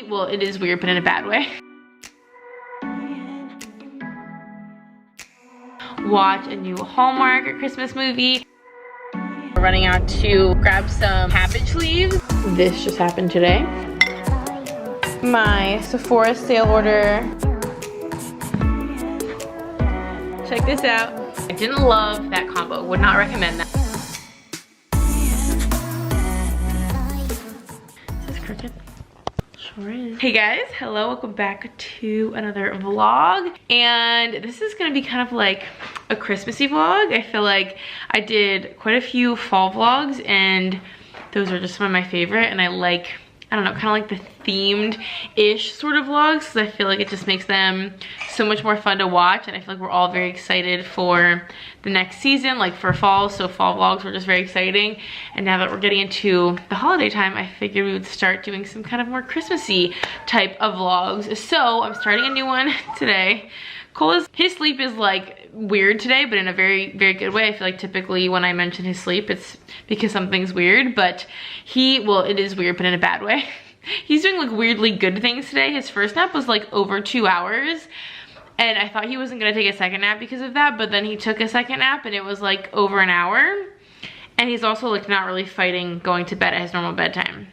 Well, it is weird, but in a bad way. Watch a new Hallmark or Christmas movie. We're running out to grab some cabbage leaves. This just happened today. My Sephora sale order. Check this out. I didn't love that combo. Would not recommend that. Is this crooked? Sure is. Hey guys, hello, welcome back to another vlog. And this is gonna be kind of like a Christmassy vlog. I feel like I did quite a few fall vlogs and those are just some of my favorite, and I like, I don't know, kind of like the themed-ish sort of vlogs because I feel like it just makes them so much more fun to watch, and I feel like we're all very excited for the next season, like for fall, so fall vlogs were just very exciting. And now that we're getting into the holiday time, I figured we would start doing some kind of more Christmassy type of vlogs. So I'm starting a new one today. His sleep is like weird today, but in a very, very good way. I feel like typically when I mention his sleep, it's because something's weird, but well, it is weird, but in a bad way. He's doing like weirdly good things today. His first nap was like over 2 hours, and I thought he wasn't gonna take a second nap because of that, but then he took a second nap and it was like over an hour. And he's also like not really fighting going to bed at his normal bedtime.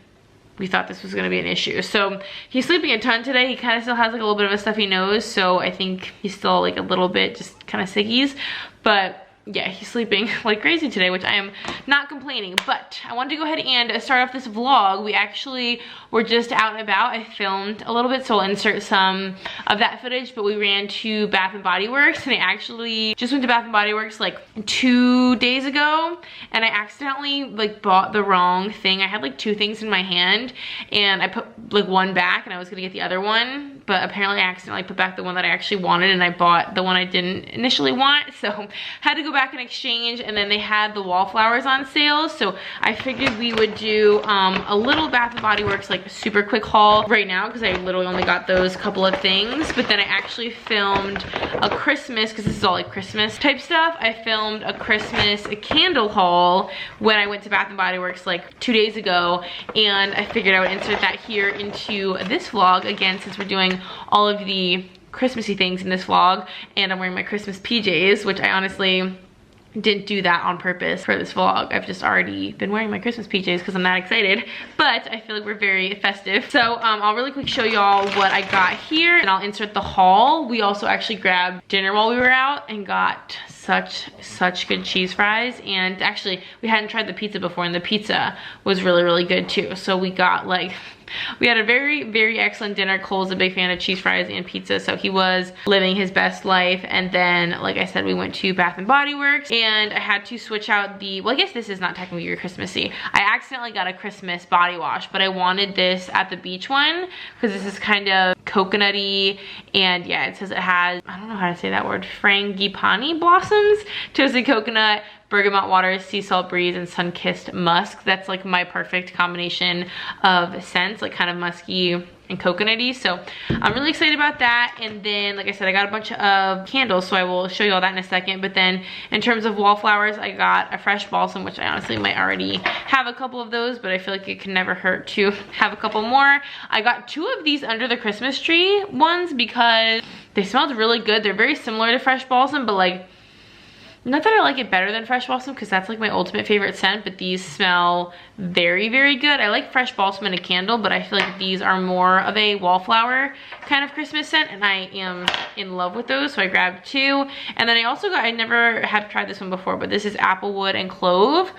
We thought this was gonna be an issue. So he's sleeping a ton today. He kind of still has like a little bit of a stuffy nose, so I think he's still like a little bit just kind of sickies. But yeah, he's sleeping like crazy today, which I am not complaining. But I wanted to go ahead and start off this vlog. We actually were just out and about. I filmed a little bit, so I'll insert some of that footage, but we ran to Bath & Body Works, and I actually just went to Bath & Body Works like 2 days ago, and I accidentally like bought the wrong thing. I had like 2 things in my hand, and I put like one back, and I was gonna get the other one, but apparently I accidentally put back the one that I actually wanted, and I bought the one I didn't initially want, so had to go back and exchange. And then they had the wallflowers on sale, so I figured we would do a little Bath & Body Works like super quick haul right now because I literally only got those couple of things. But then I actually filmed a Christmas, because this is all like Christmas type stuff, I filmed a Christmas candle haul when I went to Bath & Body Works like 2 days ago, and I figured I would insert that here into this vlog again, since we're doing all of the Christmassy things in this vlog, and I'm wearing my Christmas PJs, which I honestly didn't do that on purpose for this vlog. I've just already been wearing my Christmas PJs because I'm that excited, but I feel like we're very festive. So I'll really quick show y'all what I got here, and I'll insert the haul. We also actually grabbed dinner while we were out and got such good cheese fries, and actually we hadn't tried the pizza before, and the pizza was really good too. So we got like, we had a very excellent dinner. Cole's a big fan of cheese fries and pizza, so he was living his best life. And then, like I said, we went to Bath & Body Works, and I had to switch out the, well, I guess this is not technically your Christmassy. I accidentally got a Christmas body wash, but I wanted this at the beach one because this is kind of coconutty, and yeah, it says it has, I don't know how to say that word, frangipani blossoms, toasted coconut, bergamot water, sea salt breeze, and sun-kissed musk. That's like my perfect combination of scents, like kind of musky and coconutty. So I'm really excited about that. And then, like I said, I got a bunch of candles, so I will show you all that in a second. But then in terms of wallflowers, I got a fresh balsam, which I honestly might already have a couple of those, but I feel like it can never hurt to have a couple more. I got 2 of these under the Christmas tree ones because they smelled really good. They're very similar to fresh balsam, but like, not that I like it better than fresh balsam because that's like my ultimate favorite scent, but these smell very good. I like fresh balsam in a candle, but I feel like these are more of a wallflower kind of Christmas scent, and I am in love with those, so I grabbed 2. And then I also got, I never have tried this one before, but this is applewood and clove.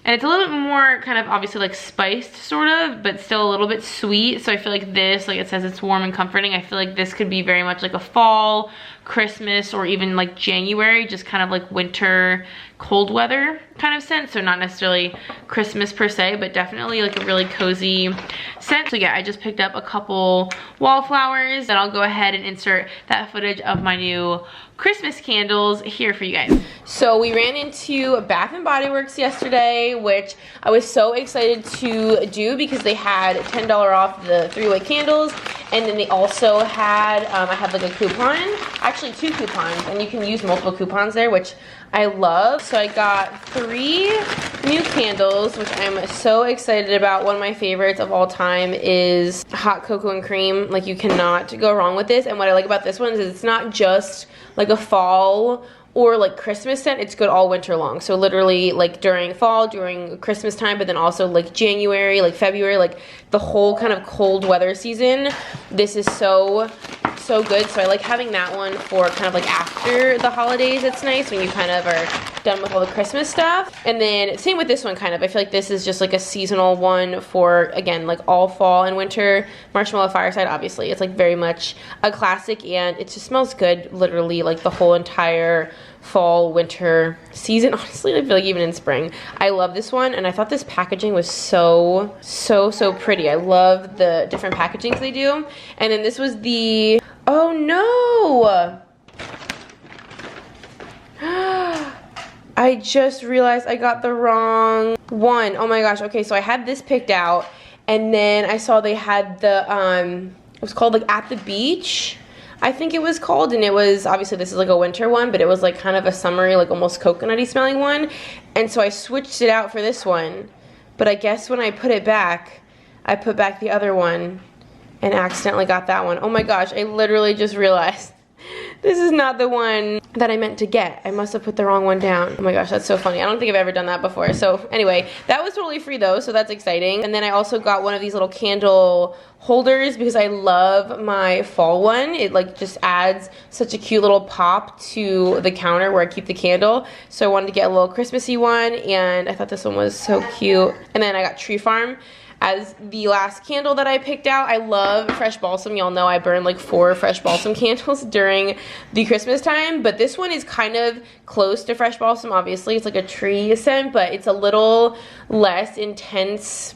And it's a little bit more kind of obviously like spiced sort of, but still a little bit sweet. So I feel like this, like it says it's warm and comforting, I feel like this could be very much like a fall, Christmas, or even like January, just kind of like winter, cold weather kind of scent. So not necessarily Christmas per se, but definitely like a really cozy scent. So yeah, I just picked up a couple wallflowers, and I'll go ahead and insert that footage of my new Christmas candles here for you guys. So we ran into Bath & Body Works yesterday, which I was so excited to do because they had $10 off the 3-way candles, And then they also had, I had like a coupon, actually 2 coupons, and you can use multiple coupons there, which I love. So I got 3 new candles, which I'm so excited about. One of my favorites of all time is hot cocoa and cream. Like, you cannot go wrong with this. And what I like about this one is it's not just like a fall or like Christmas scent, it's good all winter long. So literally like during fall, during Christmas time, but then also like January, like February, like the whole kind of cold weather season. This is so good. So I like having that one for kind of like after the holidays. It's nice when you kind of are done with all the Christmas stuff. And then same with this one kind of. I feel like this is just like a seasonal one for, again, like all fall and winter. Marshmallow Fireside, obviously. It's like very much a classic, and it just smells good literally like the whole entire fall, winter season. Honestly, I feel like even in spring. I love this one, and I thought this packaging was so pretty. I love the different packagings they do. And then this was the, oh no! I just realized I got the wrong one. Oh my gosh. Okay, so I had this picked out, and then I saw they had the, it was called like At the Beach, I think it was called, and it was, obviously this is like a winter one, but it was like kind of a summery, like almost coconutty smelling one. And so I switched it out for this one. But I guess when I put it back, I put back the other one and accidentally got that one. Oh my gosh, I literally just realized this is not the one that I meant to get. I must have put the wrong one down. Oh my gosh, that's so funny. I don't think I've ever done that before. So anyway, that was totally free though, so that's exciting. And then I also got one of these little candle holders because I love my fall one. It like just adds such a cute little pop to the counter where I keep the candle. So I wanted to get a little Christmassy one, and I thought this one was so cute. And then I got Tree Farm as the last candle that I picked out. I love fresh balsam. Y'all know I burn like 4 fresh balsam candles during the Christmas time, but this one is kind of close to fresh balsam. Obviously, it's like a tree scent, but it's a little less intense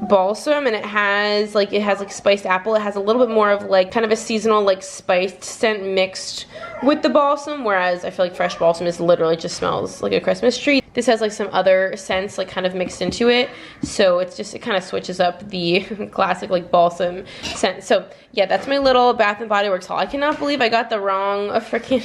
balsam, and it has like spiced apple. It has a little bit more of like kind of a seasonal like spiced scent mixed with the balsam, whereas I feel like fresh balsam is literally just smells like a Christmas tree. This has like some other scents like kind of mixed into it, so it's just, it kind of switches up the classic like balsam scent. So yeah, that's my little Bath and Body Works haul. I cannot believe I got the wrong freaking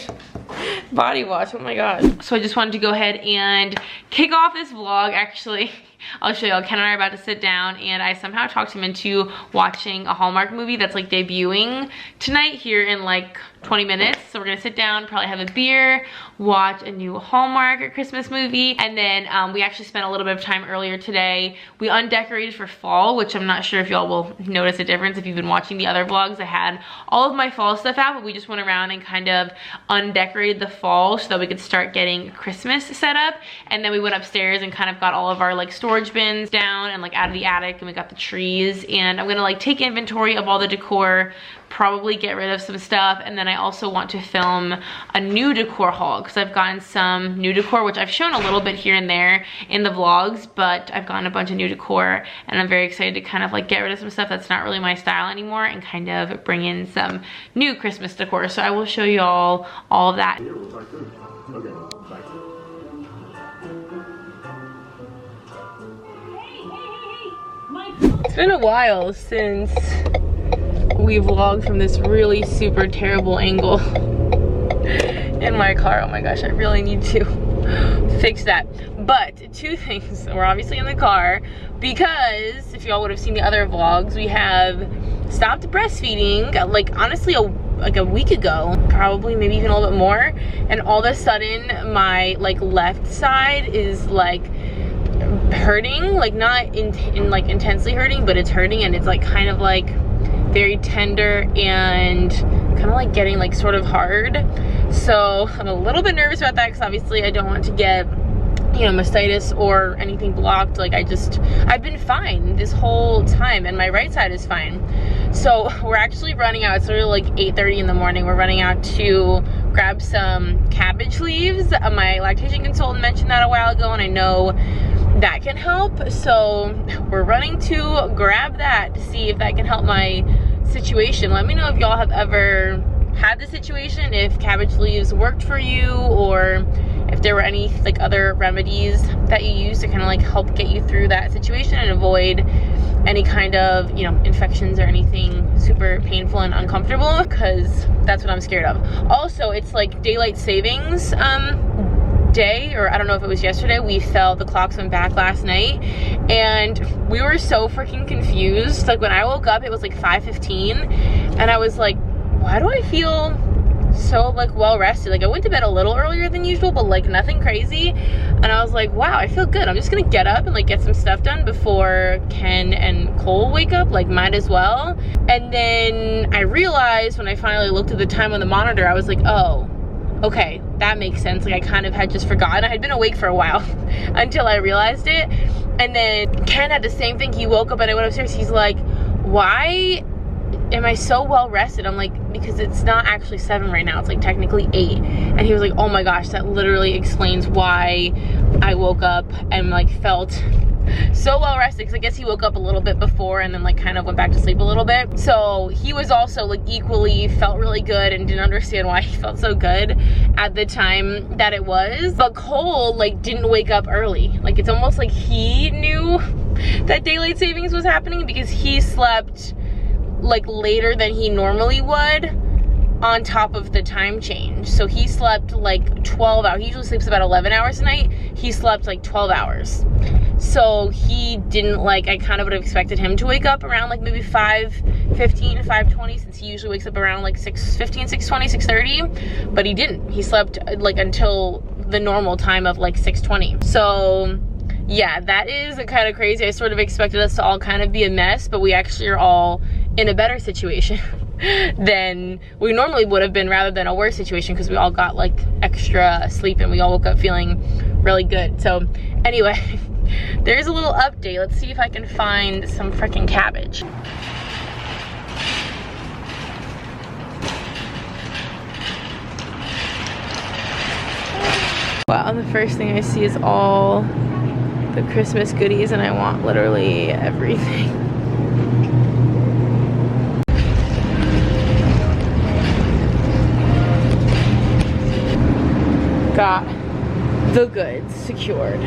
body wash. Oh my god. So I just wanted to go ahead and kick off this vlog. Actually, I'll show y'all. Ken and I are about to sit down, and I somehow talked him into watching a Hallmark movie that's like debuting tonight here in like 20 minutes. So we're gonna sit down, probably have a beer, watch a new Hallmark Christmas movie, and then we actually spent a little bit of time earlier today. We undecorated for fall, which I'm not sure if y'all will notice a difference if you've been watching the other vlogs. I had all of my fall stuff out, but we just went around and kind of undecorated the fall so that we could start getting Christmas set up. And then we went upstairs and kind of got all of our like storage bins down and like out of the attic, and we got the trees. And I'm gonna like take inventory of all the decor, probably get rid of some stuff, and then I also want to film a new decor haul because I've gotten some new decor, which I've shown a little bit here and there in the vlogs, but I've gotten a bunch of new decor, and I'm very excited to kind of like get rid of some stuff that's not really my style anymore and kind of bring in some new Christmas decor. So I will show you all of that. It's been a while since we vlogged from this really super terrible angle in my car. Oh my gosh, I really need to fix that. But 2 things. We're obviously in the car because if y'all would have seen the other vlogs, we have stopped breastfeeding like honestly like a week ago, probably maybe even a little bit more, and all of a sudden my like left side is like hurting, like not in like intensely hurting, but it's hurting, and it's like kind of like very tender and kind of like getting like sort of hard. So I'm a little bit nervous about that because obviously I don't want to get, you know, mastitis or anything blocked. Like I've been fine this whole time, and my right side is fine. So we're actually running out. It's literally like 8:30 in the morning. We're running out to grab some cabbage leaves. My lactation consultant mentioned that a while ago, and I know that can help. So we're running to grab that to see if that can help my situation. Let me know if y'all have ever had this situation, if cabbage leaves worked for you, or if there were any like other remedies that you use to kind of like help get you through that situation and avoid any kind of, you know, infections or anything super painful and uncomfortable, because that's what I'm scared of. Also, it's like daylight savings day, or I don't know if it was yesterday. We felt the clocks went back last night, and we were so freaking confused. Like when I woke up, it was like 5:15, and I was like, why do I feel so like well rested? Like I went to bed a little earlier than usual, but like nothing crazy. And I was like, wow, I feel good. I'm just gonna get up and like get some stuff done before Ken and Cole wake up. Like might as well. And then I realized when I finally looked at the time on the monitor, I was like, oh, okay, that makes sense. Like I kind of had just forgotten. I had been awake for a while until I realized it. And then Ken had the same thing. He woke up and I went upstairs. He's like, why am I so well rested? I'm like, because it's not actually 7 right now, it's like technically 8. And he was like, oh my gosh, that literally explains why I woke up and like felt so well rested, because I guess he woke up a little bit before and then like kind of went back to sleep a little bit. So he was also like equally felt really good and didn't understand why he felt so good at the time that it was. But Cole like didn't wake up early. Like it's almost like he knew that daylight savings was happening, because he slept like later than he normally would on top of the time change. So he slept like 12 hours. He usually sleeps about 11 hours a night. He slept like 12 hours. So he didn't like, I kind of would have expected him to wake up around like maybe 5:15, 5:20, since he usually wakes up around like 6:15, 6:20, 6:30, but he didn't. He slept like until the normal time of like 6:20. So yeah, that is kind of crazy. I sort of expected us to all kind of be a mess, but we actually are all in a better situation than we normally would have been, rather than a worse situation, because we all got like extra sleep and we all woke up feeling really good. So anyway, there's a little update. Let's see if I can find some freaking cabbage. Wow, the first thing I see is all the Christmas goodies, and I want literally everything. Got the goods secured.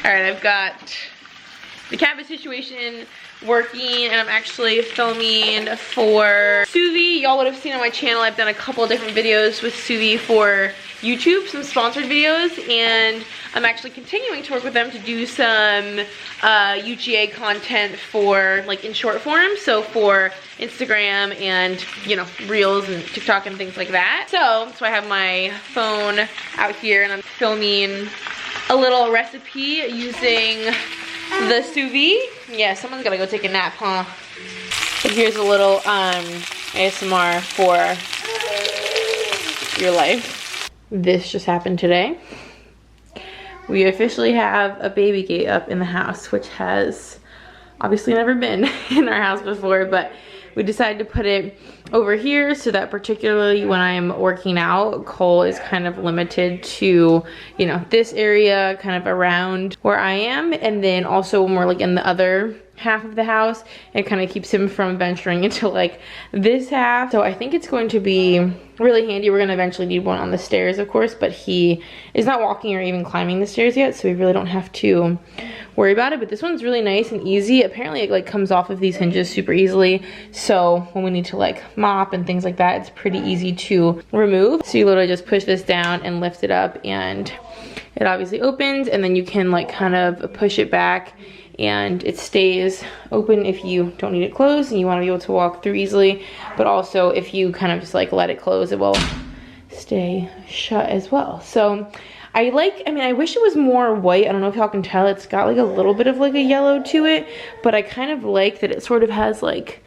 All right, I've got the cabbage situation working, and I'm actually filming for sous vide. Y'all would have seen on my channel, I've done a couple different videos with sous vide for YouTube, some sponsored videos, and I'm actually continuing to work with them to do some UGA content for like in short form, so for Instagram and, you know, Reels and TikTok and things like that. So I have my phone out here and I'm filming a little recipe using the sous vide. Yeah, someone's gotta go take a nap, huh? And here's a little ASMR for your life. This just happened today. We officially have a baby gate up in the house, which has obviously never been in our house before, but we decided to put it over here so that particularly when I'm working out, Cole is kind of limited to, you know, this area kind of around where I am. And then also when we're like in the other half of the house, it kind of keeps him from venturing into like this half. So I think it's going to be really handy. We're gonna eventually need one on the stairs, of course, but he is not walking or even climbing the stairs yet, so we really don't have to worry about it. But this one's really nice and easy. Apparently it like comes off of these hinges super easily, so when we need to like mop and things like that, it's pretty easy to remove. So you literally just push this down and lift it up, and it obviously opens, and then you can like kind of push it back and it stays open if you don't need it closed and you want to be able to walk through easily. But also if you kind of just like let it close, it will stay shut as well. So I mean, I wish it was more white. I don't know if y'all can tell, it's got like a little bit of like a yellow to it, but I kind of like that it sort of has like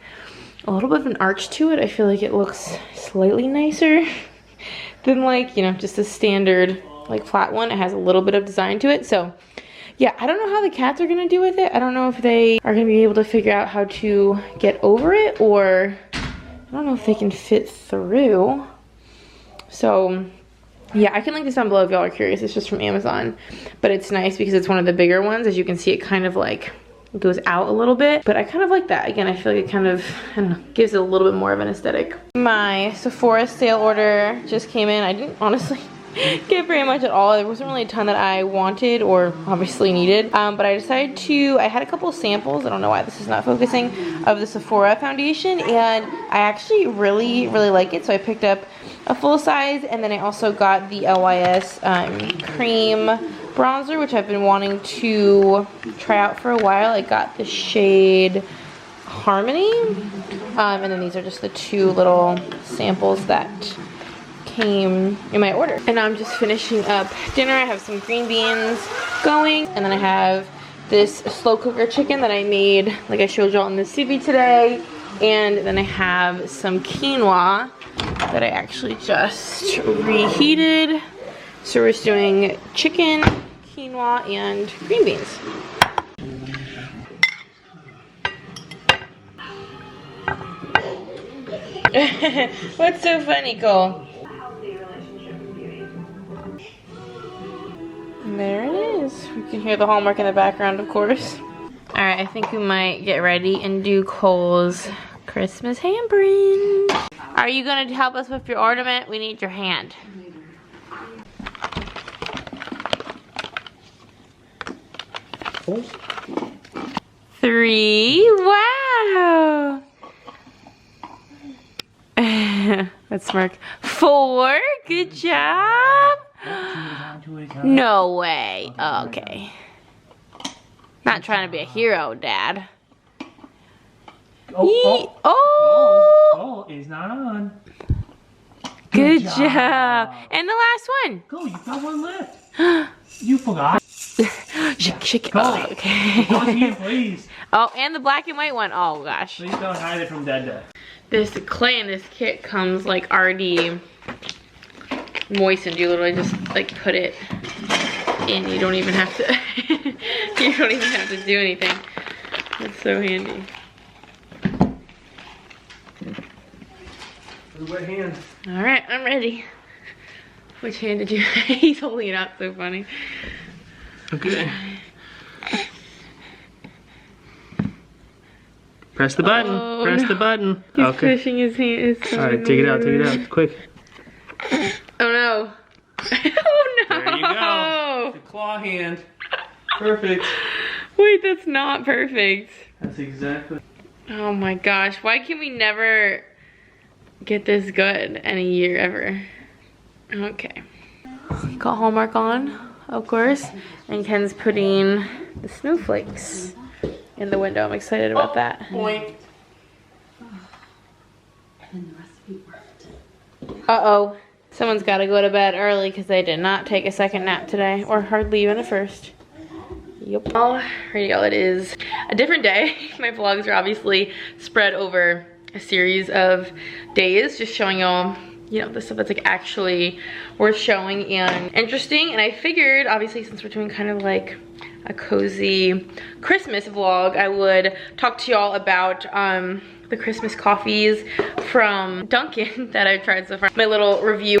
a little bit of an arch to it. I feel like it looks slightly nicer than like, you know, just a standard like flat one. It has a little bit of design to it. So yeah, I don't know how the cats are gonna do with it. I don't know if they are gonna be able to figure out how to get over it, or I don't know if they can fit through. So yeah, I can link this down below if y'all are curious. It's just from Amazon, but it's nice because it's one of the bigger ones. As you can see, it kind of like goes out a little bit, but I kind of like that. Again, I feel like it kind of, I don't know, gives it a little bit more of an aesthetic. My Sephora sale order just came in. I didn't honestly get very much at all. There wasn't really a ton that I wanted or obviously needed, but I decided to, I had a couple samples, I don't know why this is not focusing, of the Sephora foundation, and I actually really like it, so I picked up a full size, and then I also got the LYS cream bronzer, which I've been wanting to try out for a while. I got the shade Harmony, and then these are just the 2 little samples that came in my order. And I'm just finishing up dinner. I have some green beans going, and then I have this slow cooker chicken that I made, like I showed y'all in the sous vide today, and then I have some quinoa that I actually just reheated. So we're just doing chicken, quinoa, and green beans. What's so funny, Cole? And there it is. You can hear the Hallmark in the background, of course. Alright, I think we might get ready and do Cole's Christmas hampering. Are you going to help us with your ornament? We need your hand. Oh. 3. Wow. That smirk. 4. Good job. No way. Okay. Not trying to be a hero, Dad. Oh, it's not on. Good job. And the last one. Go, you got one left. You forgot. Shake it. Go. Oh, okay. Go here, please. Oh, and the black and white one. Oh, gosh. Please don't hide it from Dada. This clay in this kit comes like already moistened. You literally just like put it in. You don't even have to. You don't even have to do anything. That's so handy. With a wet hand. All right, I'm ready. Which hand did you? He's holding it out. So funny. Okay. Press the button. Oh, Press no. the button. He's Okay. pushing his hand. It's so Alright, take it out, quick. Oh no. Oh no. There you go. The claw hand. Perfect. Wait, that's not perfect. That's exactly. Oh my gosh. Why can we never get this good in a year ever? Okay. Got Hallmark on, of course. And Ken's putting the snowflakes in the window. I'm excited about that. Boink. Uh-oh. Someone's got to go to bed early because they did not take a second nap today, or hardly even a first. Yep. Well, here you go. It is a different day. My vlogs are obviously spread over a series of days, just showing y'all, you know, the stuff that's like actually worth showing and interesting. And I figured, obviously, since we're doing kind of like a cozy Christmas vlog, I would talk to y'all about the Christmas coffees from Dunkin' that I've tried so far. My little review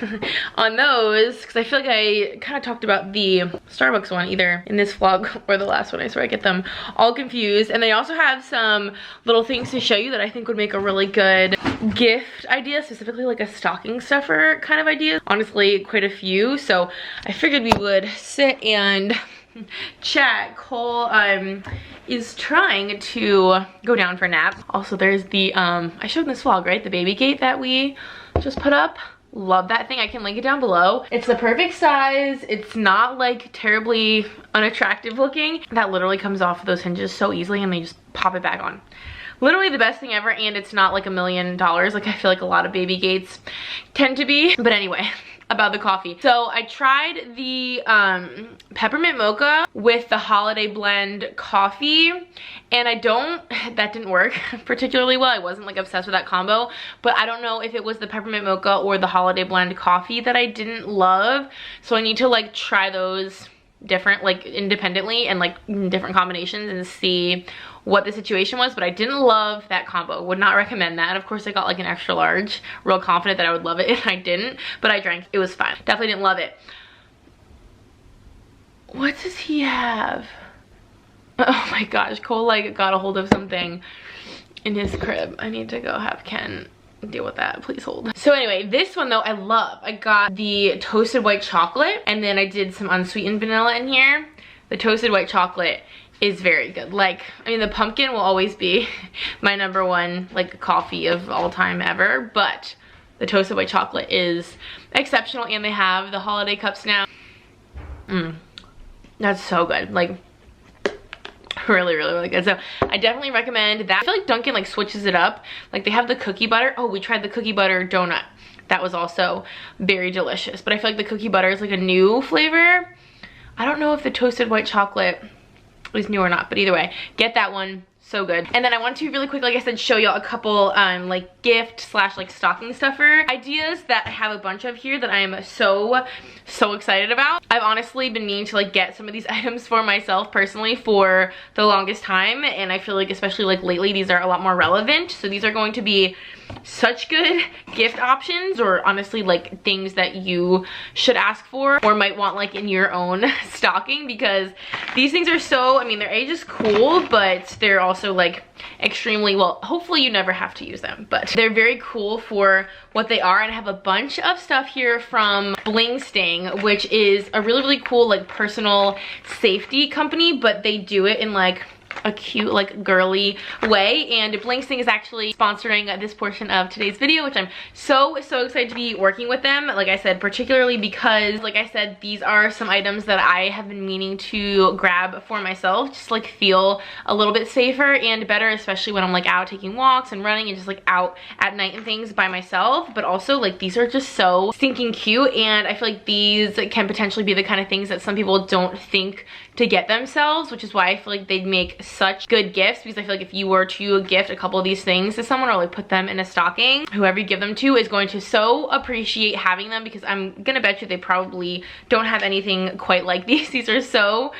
on those, because I feel like I kind of talked about the Starbucks one either in this vlog or the last one. I swear I get them all confused. And they also have some little things to show you that I think would make a really good gift idea, specifically like a stocking stuffer kind of idea. Honestly, quite a few. So I figured we would sit and chat. Cole is trying to go down for a nap. Also, there's the I showed in this vlog, right, the baby gate that we just put up. Love that thing. I can link it down below. It's the perfect size. It's not like terribly unattractive looking. That literally comes off of those hinges so easily, and they just pop it back on. Literally the best thing ever, and it's not like $1 million like I feel like a lot of baby gates tend to be. But anyway, about the coffee. So I tried the peppermint mocha with the holiday blend coffee, and that didn't work particularly well. I wasn't like obsessed with that combo, but I don't know if it was the peppermint mocha or the holiday blend coffee that I didn't love. So I need to like try those different, like independently and like in different combinations and see what the situation was. But I didn't love that combo. Would not recommend that. Of course I got like an extra large, real confident that I would love it, and I didn't, but I drank. It was fine. Definitely didn't love it. What does he have? Oh my gosh, Cole like got a hold of something in his crib. I need to go have Ken deal with that. Please hold. So anyway, this one though I love. I got the toasted white chocolate, and then I did some unsweetened vanilla in here. The toasted white chocolate is very good. Like, I mean, the pumpkin will always be my #1 like coffee of all time ever, but the toasted white chocolate is exceptional. And they have the holiday cups now. That's so good. Like, really good. So I definitely recommend that. I feel like Dunkin' like switches it up. Like, they have the cookie butter. Oh, we tried the cookie butter donut. That was also very delicious, but I feel like the cookie butter is like a new flavor. I don't know if the toasted white chocolate is new or not, but either way, get that one. So good. And then I want to really quick, like I said, show y'all a couple like gift / like stocking stuffer ideas that I have a bunch of here that I am so excited about. I've honestly been meaning to like get some of these items for myself personally for the longest time, and I feel like especially like lately these are a lot more relevant. So these are going to be such good gift options, or honestly like things that you should ask for or might want like in your own stocking, because these things are so, I mean, their age is cool, but they're also like extremely, well, hopefully you never have to use them, but they're very cool for what they are. And I have a bunch of stuff here from Bling Sting, which is a really cool like personal safety company, but they do it in like a cute like girly way. And Bling Sting is actually sponsoring this portion of today's video, which I'm so excited to be working with them, like I said, particularly because like I said, these are some items that I have been meaning to grab for myself, just like feel a little bit safer and better, especially when I'm like out taking walks and running and just like out at night and things by myself. But also like these are just so stinking cute, and I feel like these can potentially be the kind of things that some people don't think to get themselves, which is why I feel like they'd make such good gifts, because I feel like if you were to gift a couple of these things to someone or like put them in a stocking, whoever you give them to is going to so appreciate having them, because I'm gonna bet you they probably don't have anything quite like these. These are so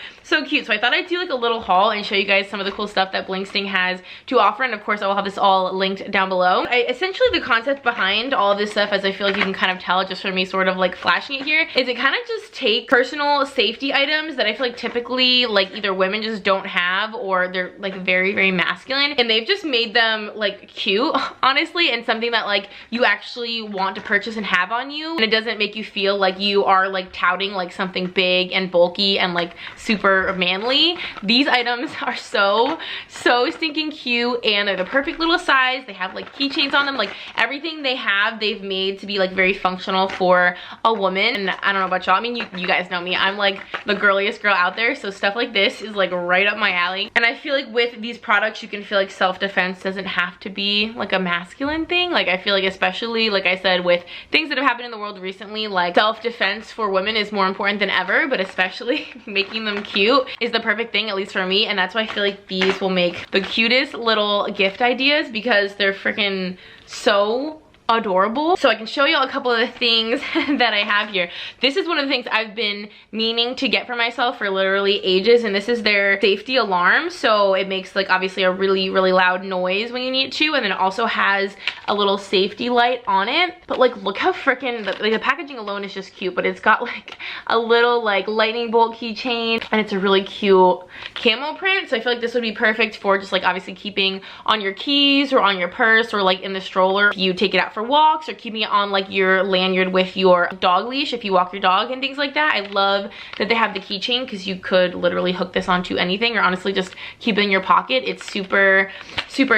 cute. So I thought I'd do like a little haul and show you guys some of the cool stuff that Bling Sting has to offer, and of course I will have this all linked down below. Essentially the concept behind all of this stuff, as I feel like you can kind of tell just from me sort of like flashing it here, is it kind of just take personal safety items that I feel like typically like either women just don't have, or they're like very masculine, and they've just made them like cute, honestly, and something that like you actually want to purchase and have on you, and it doesn't make you feel like you are like touting like something big and bulky and like super manly. These items are so stinking cute, and they're the perfect little size. They have like keychains on them. Like everything they have, they've made to be like very functional for a woman. And I don't know about y'all, I mean, you guys know me, I'm like the girliest girl out there, so stuff like this is like right up my alley. And I feel like with these products you can feel like self-defense doesn't have to be like a masculine thing. Like I feel like, especially like I said, with things that have happened in the world recently, like self-defense for women is more important than ever, but especially making them cute is the perfect thing, at least for me. And that's why I feel like these will make the cutest little gift ideas, because they're freaking so adorable. So I can show you a couple of the things that I have here. This is one of the things I've been meaning to get for myself for literally ages, and this is their safety alarm. So it makes like obviously a really loud noise when you need to, and then it also has a little safety light on it. But like look how freaking like the packaging alone is just cute, but it's got like a little like lightning bolt keychain, and it's a really cute camo print. So I feel like this would be perfect for just like obviously keeping on your keys or on your purse, or like in the stroller if you take it out for walks, or keeping it on like your lanyard with your dog leash if you walk your dog and things like that. I love that they have the keychain, because you could literally hook this onto anything, or honestly just keep it in your pocket. It's super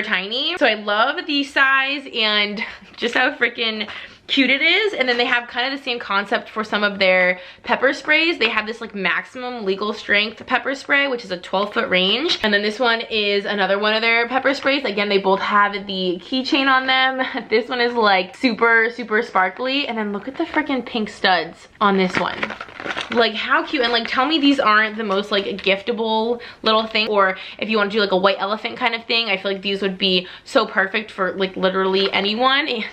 tiny. So I love the size and just how freaking cute it is. And then they have kind of the same concept for some of their pepper sprays. They have this like maximum legal strength pepper spray, which is a 12-foot range, and then this one is another one of their pepper sprays. Again, they both have the keychain on them. This one is like super sparkly, and then look at the freaking pink studs on this one. Like how cute. And like tell me these aren't the most like giftable little thing, or if you want to do like a white elephant kind of thing, I feel like these would be so perfect for like literally anyone. And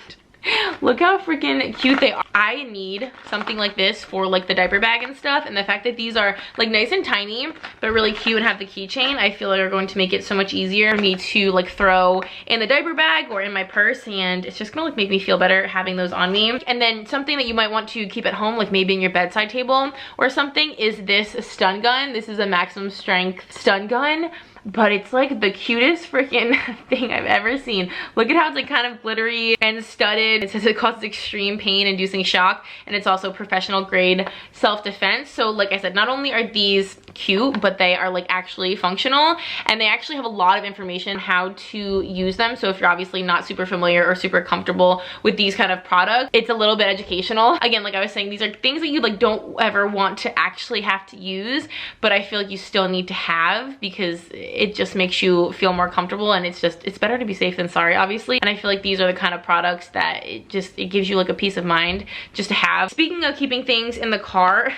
Look how freaking cute they are. I need something like this for like the diaper bag and stuff, and the fact that these are like nice and tiny but really cute and have the keychain, I feel like are going to make it so much easier for me to like throw in the diaper bag or in my purse, and it's just gonna like make me feel better having those on me. And then something that you might want to keep at home, like maybe in your bedside table or something, is this stun gun. This is a maximum strength stun gun, but it's like the cutest freaking thing I've ever seen. Look at how it's like kind of glittery and studded. It says it causes extreme pain inducing shock, and it's also professional grade self-defense. So like I said, not only are these cute, but they are like actually functional, and they actually have a lot of information how to use them. So if you're obviously not super familiar or super comfortable with these kind of products, it's a little bit educational. Again, like I was saying, these are things that you like don't ever want to actually have to use, but I feel like you still need to have, because it just makes you feel more comfortable, and it's better to be safe than sorry, obviously. And I feel like these are the kind of products that it gives you like a peace of mind just to have. Speaking of keeping things in the car,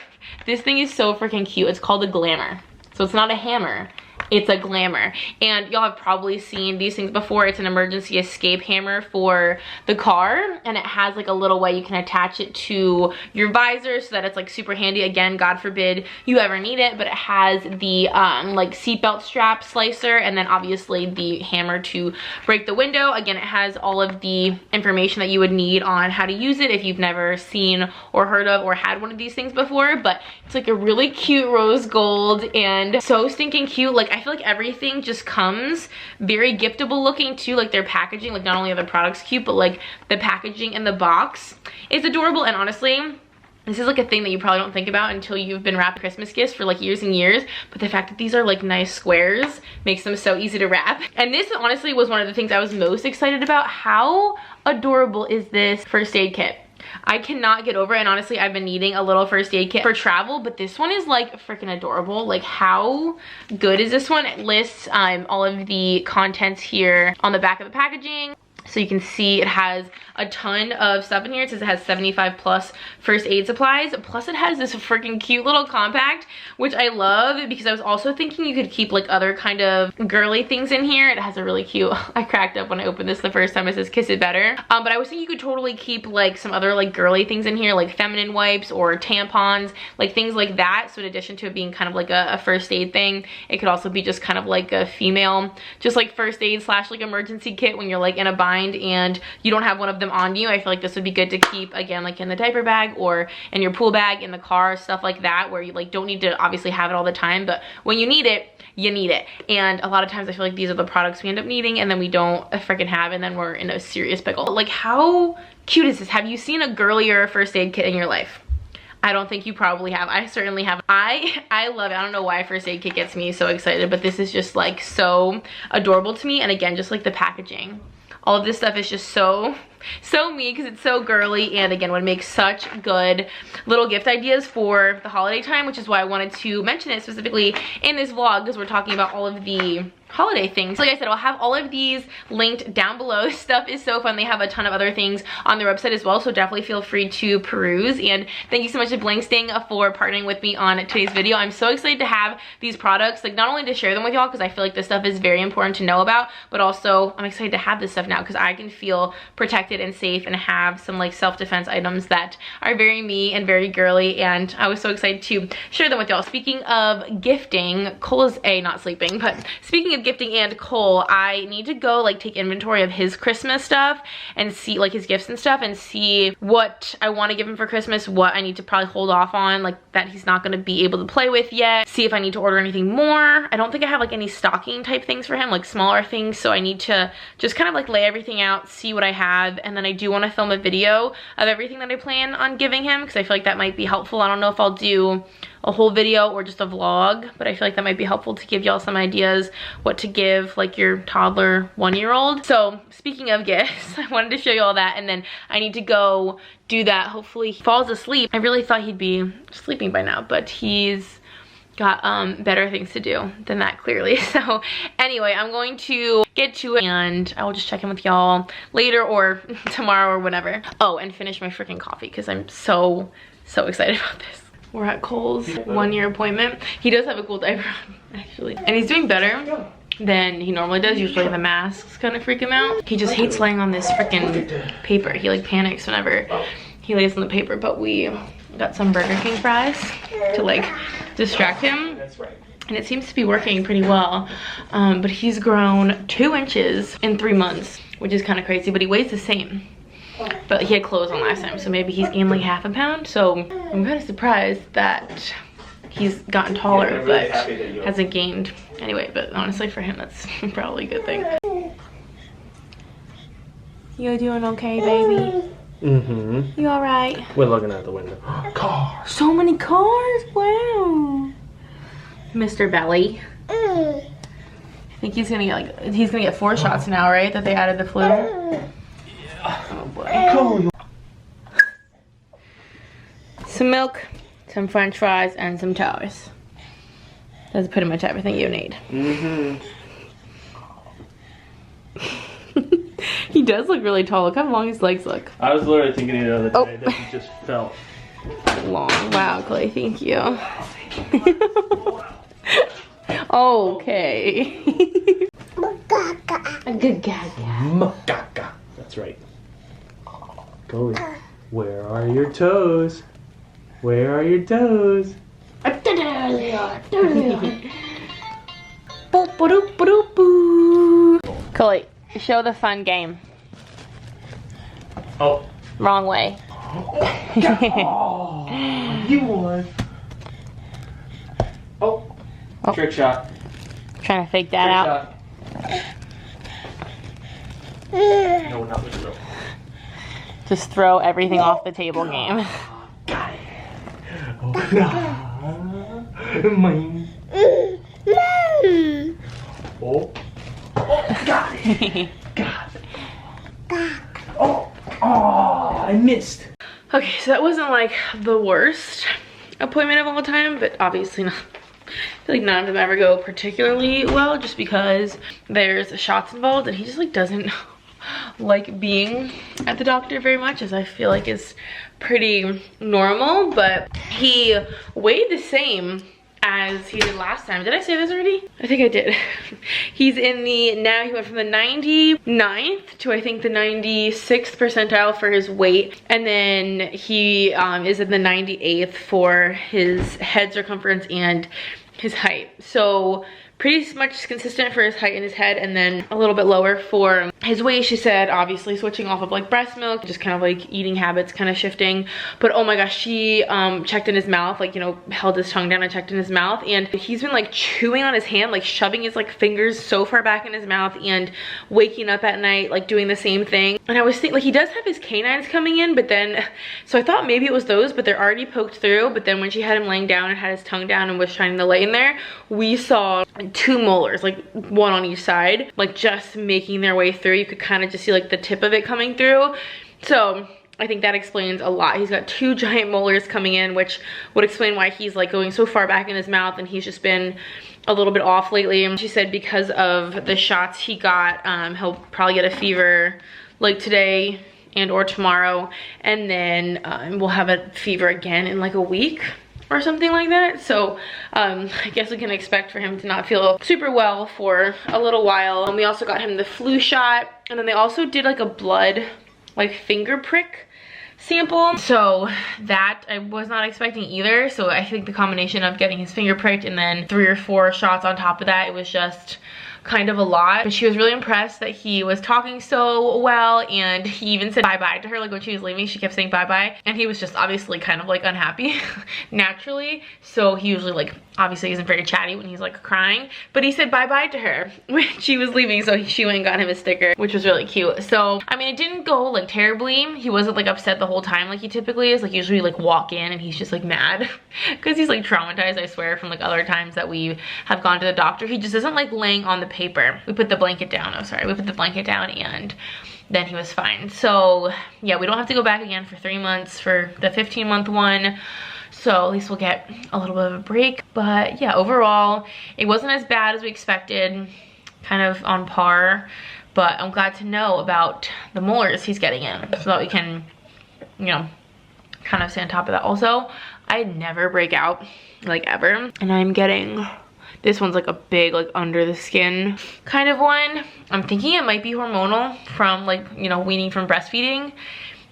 this thing is so freaking cute. It's called a glamour. So it's not a hammer, it's a glamour. And y'all have probably seen these things before. It's an emergency escape hammer for the car, and it has like a little way you can attach it to your visor so that it's like super handy. Again, God forbid you ever need it, but it has the like seatbelt strap slicer, and then obviously the hammer to break the window. Again, it has all of the information that you would need on how to use it if you've never seen or heard of or had one of these things before. But it's like a really cute rose gold and so stinking cute. Like I feel like everything just comes very giftable looking too. Like their packaging, like not only are the products cute, but like the packaging in the box is adorable. And honestly, this is like a thing that you probably don't think about until you've been wrapping Christmas gifts for like years and years, but the fact that these are like nice squares makes them so easy to wrap. And this honestly was one of the things I was most excited about. How adorable is this first aid kit? I cannot get over it, and honestly I've been needing a little first aid kit for travel, but this one is like freaking adorable. Like how good is this one? It lists all of the contents here on the back of the packaging. So you can see it has a ton of stuff in here. It says it has 75 plus first aid supplies. Plus it has this freaking cute little compact, which I love, because I was also thinking you could keep like other kind of girly things in here. It has a really cute, I cracked up when I opened this the first time. It says kiss it better. But I was thinking you could totally keep like some other like girly things in here, like feminine wipes or tampons, like things like that. So in addition to it being kind of like a first aid thing, it could also be just kind of like a female, just like first aid slash like emergency kit when you're like in a bind and you don't have one of them on you. I feel like this would be good to keep, again, like in the diaper bag or in your pool bag, in the car, stuff like that, where you like don't need to obviously have it all the time, but when you need it, you need it. And a lot of times I feel like these are the products we end up needing and then we don't freaking have, and then we're in a serious pickle. Like how cute is this? Have you seen a girlier first aid kit in your life? I don't think you probably have. I certainly have. I love it. I don't know why first aid kit gets me so excited, but this is just like so adorable to me. And again, just like the packaging, all of this stuff is just so me, because it's so girly, and again would make such good little gift ideas for the holiday time, which is why I wanted to mention it specifically in this vlog, because we're talking about all of the holiday things. Like I said, I'll have all of these linked down below. This stuff is so fun. They have a ton of other things on their website as well, so definitely feel free to peruse. And thank you so much to Bling Sting for partnering with me on today's video. I'm so excited to have these products, like not only to share them with y'all because I feel like this stuff is very important to know about, but also I'm excited to have this stuff now because I can feel protected and safe and have some like self-defense items that are very me and very girly, and I was so excited to share them with y'all. Speaking of gifting, Cole is not sleeping, but speaking of gifting and Cole, I need to go like take inventory of his Christmas stuff and see like his gifts and stuff and see what I want to give him for Christmas, what I need to probably hold off on, like that he's not going to be able to play with yet, see if I need to order anything more. I don't think I have like any stocking type things for him, like smaller things, so I need to just kind of like lay everything out, see what I have, and then I do want to film a video of everything that I plan on giving him because I feel like that might be helpful. I don't know if I'll do a whole video or just a vlog, but I feel like that might be helpful to give y'all some ideas what to give like your toddler 1-year-old. So speaking of gifts, I wanted to show you all that, and then I need to go do that. Hopefully he falls asleep. I really thought he'd be sleeping by now, but he's got better things to do than that, clearly. So anyway, I'm going to get to it and I will just check in with y'all later or tomorrow or whatever. Oh, and finish my freaking coffee because I'm so excited about this. We're at Cole's 1-year appointment. He does have a cool diaper on, actually, and he's doing better. than he normally does. Usually the masks kind of freak him out. He just hates laying on this freaking paper. He like panics whenever he lays on the paper. But we got some Burger King fries to like distract him. That's right. And it seems to be working pretty well. But he's grown 2 inches in 3 months, which is kind of crazy, but he weighs the same. But he had clothes on last time, so maybe he's gained like half a pound. So I'm kind of surprised that he's gotten taller, Yeah, but really hasn't gained. Anyway, but honestly for him, that's probably a good thing. You doing okay, baby? Mm-hmm. You all right? We're looking out the window. Cars. So many cars, wow. Mr. Belly. I think he's gonna get 4 shots now, right? That they added the flu. Yeah. Oh boy. Some milk, some French fries, and some toast. That's pretty much everything you need. Mm-hmm. He does look really tall. Look how long his legs look. I was literally thinking the other day that he just felt Long. Wow, Clay, thank you. Okay. A good gaga. Macaca. That's right. Go. Where are your toes? Where are your toes? Chloe, show the fun game. Oh. Wrong way. Oh, you won. Oh. Oh. Trick shot. Trying to fake that Trick out. Shot. No, not with the rope. Just throw everything off the table game. Got it. Oh, mine. Oh. Oh, got it. Got it. Oh, oh, I missed. Okay, so that wasn't like the worst appointment of all time, but obviously not. I feel like none of them ever go particularly well just because there's shots involved and he just like doesn't like being at the doctor very much, as I feel like is pretty normal. But he weighed the same as he did last time. Did I say this already? I think I did. He's in the, now he went from the 99th to I think the 96th percentile for his weight. And then he is in the 98th for his head circumference and his height. So pretty much consistent for his height and his head, and then a little bit lower for his weight. She said obviously switching off of like breast milk, just kind of like eating habits kind of shifting. But oh my gosh, she checked in his mouth, like, you know, held his tongue down and checked in his mouth, and he's been like chewing on his hand, like shoving his like fingers so far back in his mouth, and waking up at night like doing the same thing. And I was thinking, like, he does have his canines coming in, but then, so I thought maybe it was those, but they're already poked through. But then when she had him laying down and had his tongue down and was shining the light in there, we saw 2 molars, like one on each side, like just making their way through. You could kind of just see like the tip of it coming through. So I think that explains a lot. He's got 2 giant molars coming in, which would explain why he's like going so far back in his mouth, and he's just been a little bit off lately. And she said because of the shots he got, he'll probably get a fever like today and or tomorrow, and then we'll have a fever again in like a week or something like that. So I guess we can expect for him to not feel super well for a little while. And we also got him the flu shot, and then they also did like a blood like finger prick sample. So that I was not expecting either. So I think the combination of getting his finger pricked and then 3 or 4 shots on top of that, it was just kind of a lot. But she was really impressed that he was talking so well, and he even said bye-bye to her. Like when she was leaving, she kept saying bye-bye, and he was just obviously kind of like unhappy naturally. So he usually like obviously isn't very chatty when he's like crying, but he said bye-bye to her when she was leaving. So she went and got him a sticker, which was really cute. So I mean, it didn't go like terribly. He wasn't like upset the whole time like he typically is. Like usually like walk in and he's just like mad because he's like traumatized, I swear, from like other times that we have gone to the doctor. He just isn't like laying on the paper. We put the blanket down. Oh, sorry. We put the blanket down, and then he was fine. So yeah, we don't have to go back again for 3 months for the 15-month one. So at least we'll get a little bit of a break. But yeah, overall, it wasn't as bad as we expected, kind of on par. But I'm glad to know about the molars he's getting in so that we can, you know, kind of stay on top of that. Also, I never break out, like ever. And I'm getting This one's like a big, like under the skin kind of one. I'm thinking it might be hormonal from like, you know, weaning from breastfeeding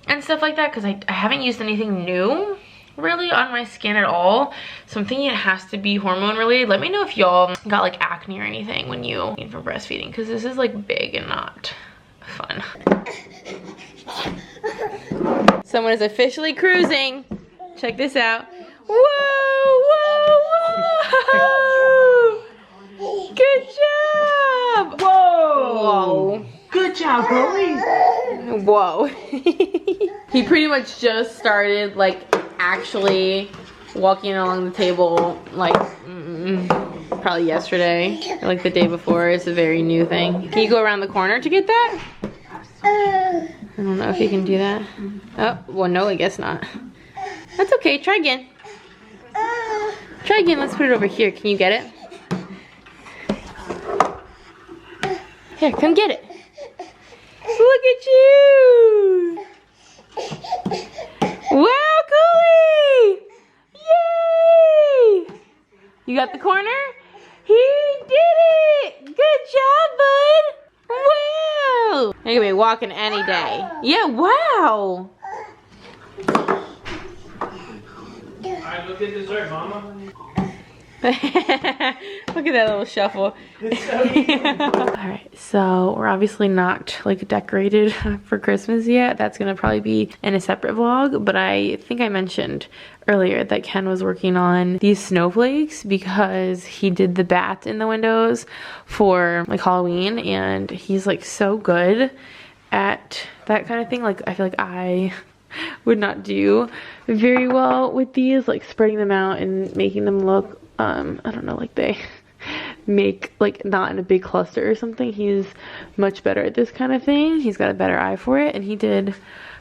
and stuff like that, because I haven't used anything new really on my skin at all. So I'm thinking it has to be hormone related. Let me know if y'all got like acne or anything when you wean from breastfeeding, because this is like big and not fun. Someone is officially cruising. Check this out. Whoa, whoa, whoa! Good job! Whoa! Good job, Chloe. Whoa. He pretty much just started like actually walking along the table like probably yesterday or like the day before. It's a very new thing. Can you go around the corner to get that? I don't know if you can do that. Oh, well, no, I guess not. That's okay. Try again. Try again. Let's put it over here. Can you get it? Here, come get it. Look at you. Wow, Cooley. Yay. You got the corner? He did it. Good job, bud. Wow. You're gonna be walking any day. Yeah, wow. Alright, go get dessert, Mama. Look at that little shuffle. Alright, so we're obviously not like decorated for Christmas yet. That's gonna probably be in a separate vlog, but I think I mentioned earlier that Ken was working on these snowflakes because he did the bats in the windows for like Halloween, and he's like so good at that kind of thing. Like I feel like I would not do very well with these, like spreading them out and making them look I don't know, like they make like not in a big cluster or something. He's much better at this kind of thing. He's got a better eye for it, and he did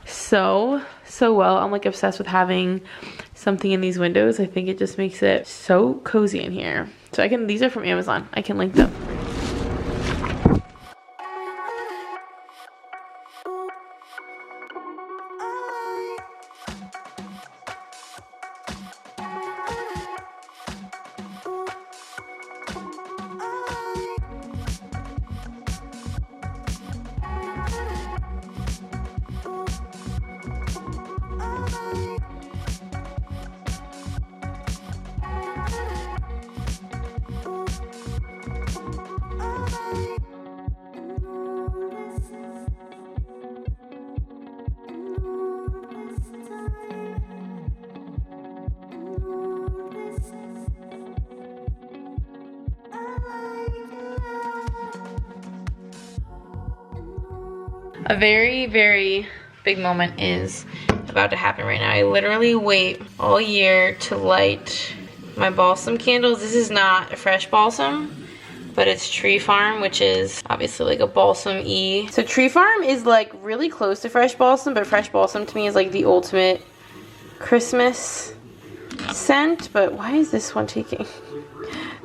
so well. I'm like obsessed with having something in these windows. I think it just makes it so cozy in here. So these are from Amazon. I can link them. A very, very big moment is about to happen right now. I literally wait all year to light my balsam candles. This is not fresh balsam, but it's Tree Farm, which is obviously like a balsam-y. So Tree Farm is like really close to fresh balsam, but fresh balsam to me is like the ultimate Christmas scent. But why is this one taking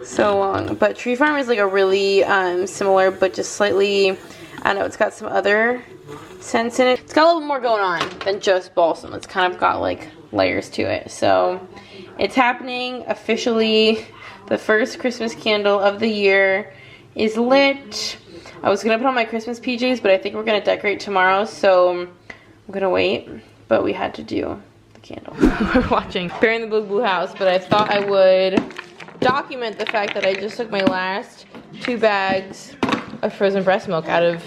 so long? But Tree Farm is like a really similar, but just slightly, I don't know, it's got some other scents in it. It's got a little more going on than just balsam. It's kind of got like layers to it. So it's happening officially. The first Christmas candle of the year is lit. I was gonna put on my Christmas PJs, but I think we're gonna decorate tomorrow, so I'm gonna wait. But we had to do the candle. We're watching Bear in the Blue Blue House, but I thought I would document the fact that I just took my last 2 bags of frozen breast milk out of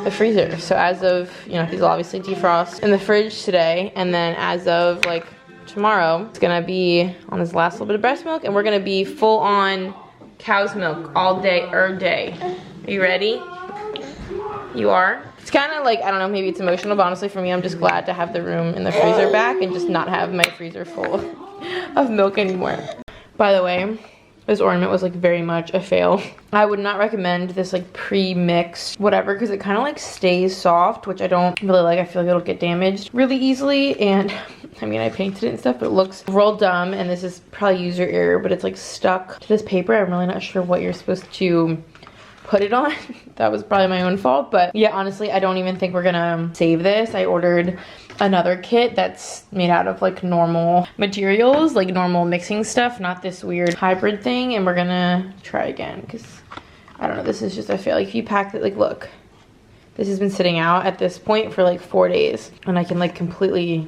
the freezer. So as of, you know, these will obviously defrost in the fridge today, and then as of like tomorrow, it's gonna be on this last little bit of breast milk, and we're gonna be full on cow's milk all day, Are you ready? You are? It's kind of like, I don't know, maybe it's emotional, but honestly for me, I'm just glad to have the room in the freezer back and just not have my freezer full of milk anymore. By the way, this ornament was like very much a fail. I would not recommend this like pre-mixed whatever, because it kind of like stays soft, which I don't really like. I feel like it'll get damaged really easily, and I mean, I painted it and stuff, but it looks real dumb, and this is probably user error, but it's like stuck to this paper. I'm really not sure what you're supposed to put it on. That was probably my own fault, but yeah, honestly, I don't even think we're gonna save this. I ordered another kit that's made out of like normal materials, like normal mixing stuff, not this weird hybrid thing, and we're gonna try again because I don't know, this is just, I feel like if you pack it, like look, this has been sitting out at this point for like 4 days and I can like completely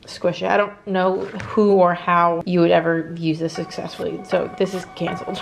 squish it. I don't know who or how you would ever use this successfully, so this is canceled.